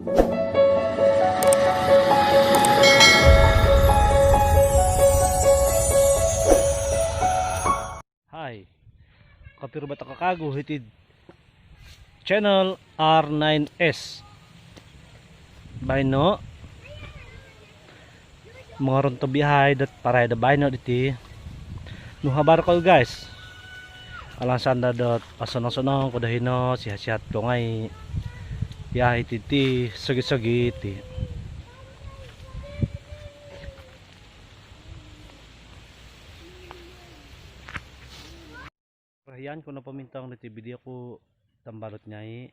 Hi, kapiro bata kakago hitid channel R9S by no mga ron to bihay dat paray da by no diti no habar ko guys alang sanda dot asono-sono ko dahino sihat-sihat ko ngay bihay titi sugit-sugit ti rahiyan ko na pamintang niti video ko tambalot nyai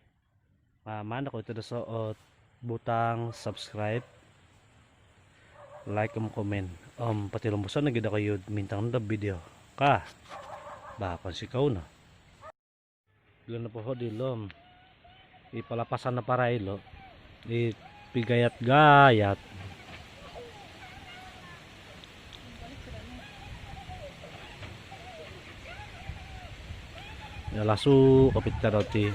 mana ko ito da suot butang subscribe like comment pati lumbusan na gida kayo mintang na video ka bakon sikaw na ilan na po ho dilom ipalapasan na para ilo ipigayat gayat lasu kapit ka roti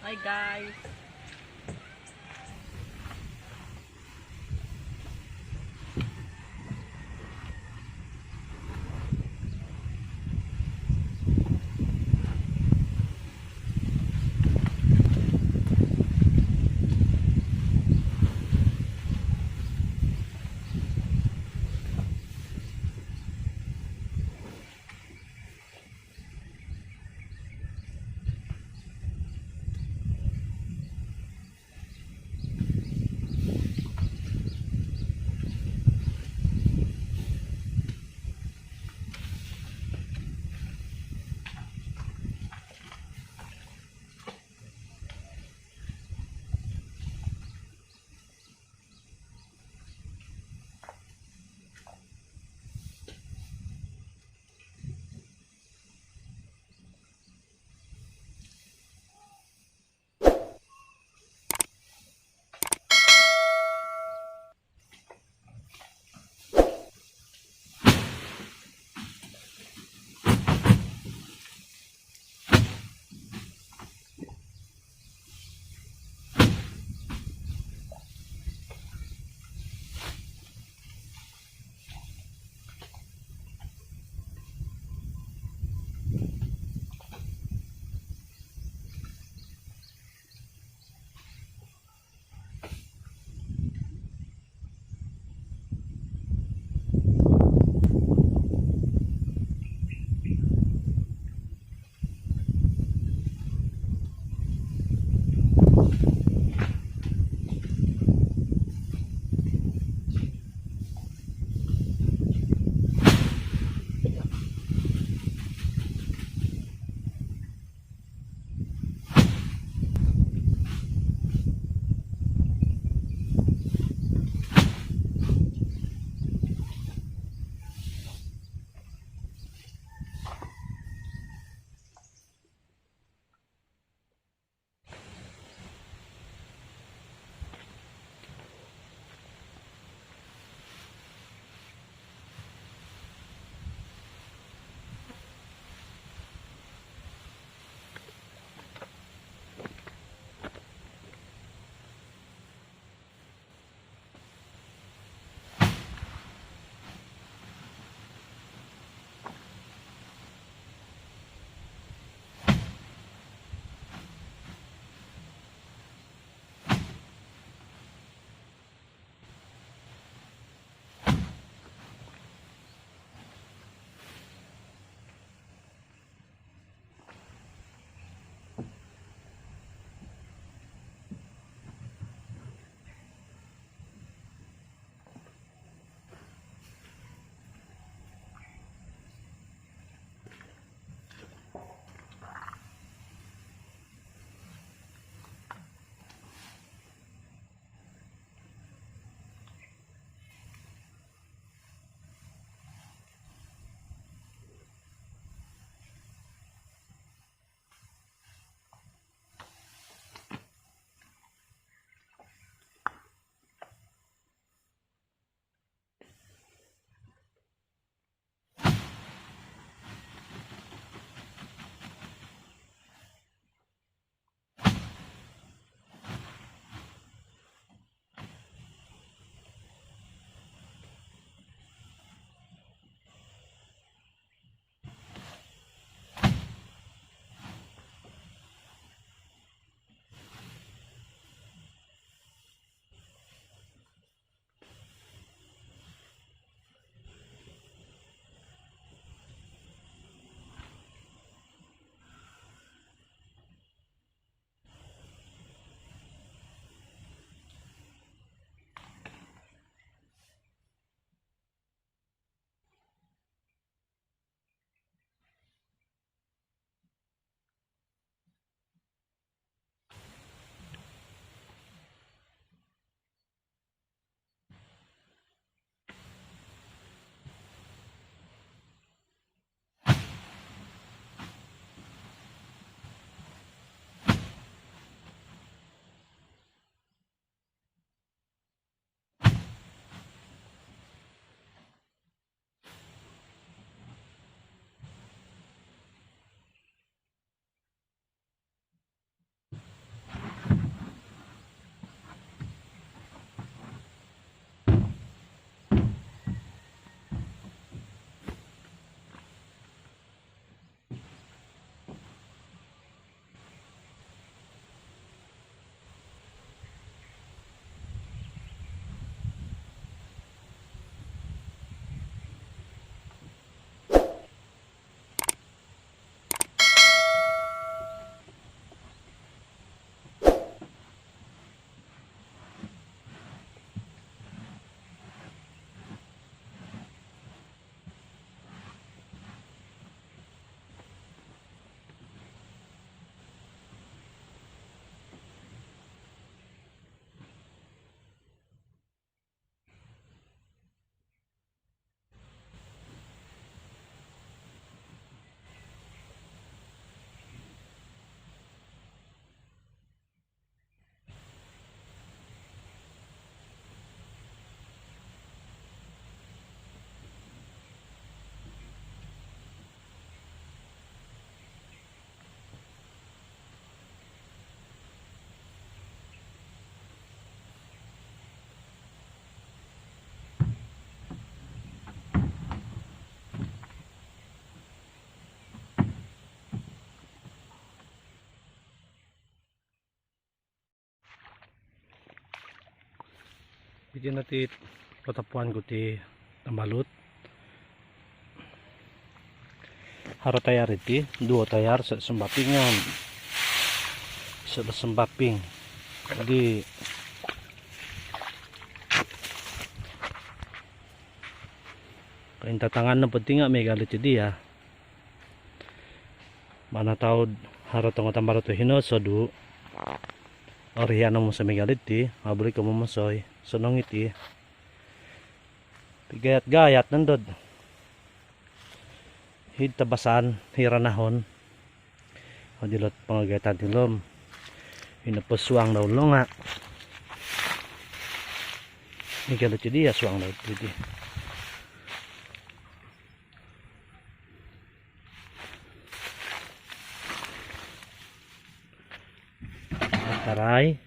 Hi guys. Iti na ti patapuan ko ti tambalot. Haro tayar iti, duo tayar sa sambapingan. Sa sambaping. Jadi kain tatangan na pati nga may galit ti dia. Mana taod haro tong tambalot to hinosod. Orihan mo sa may galit ti, mabuli ko mo masoy. Sunong iti. Gayat-gayat nandod. Hid tabasan, hiranahon. O dilot pangagayatan tilom. Inapaswang daw nga. Igalit yung diya, swang daw. Pwede. Taray.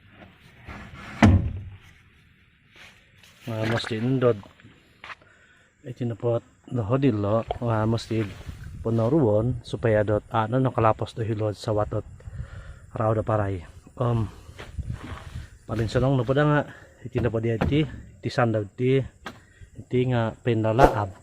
Mga masti nandod. Ito na po nahodilo. Mga masti punaruon. Supaya dot ano nakalapos do hilod sa watot. Raw da paray. Palinsanong na po nga iti na po di iti sandaw iti nga pinalaab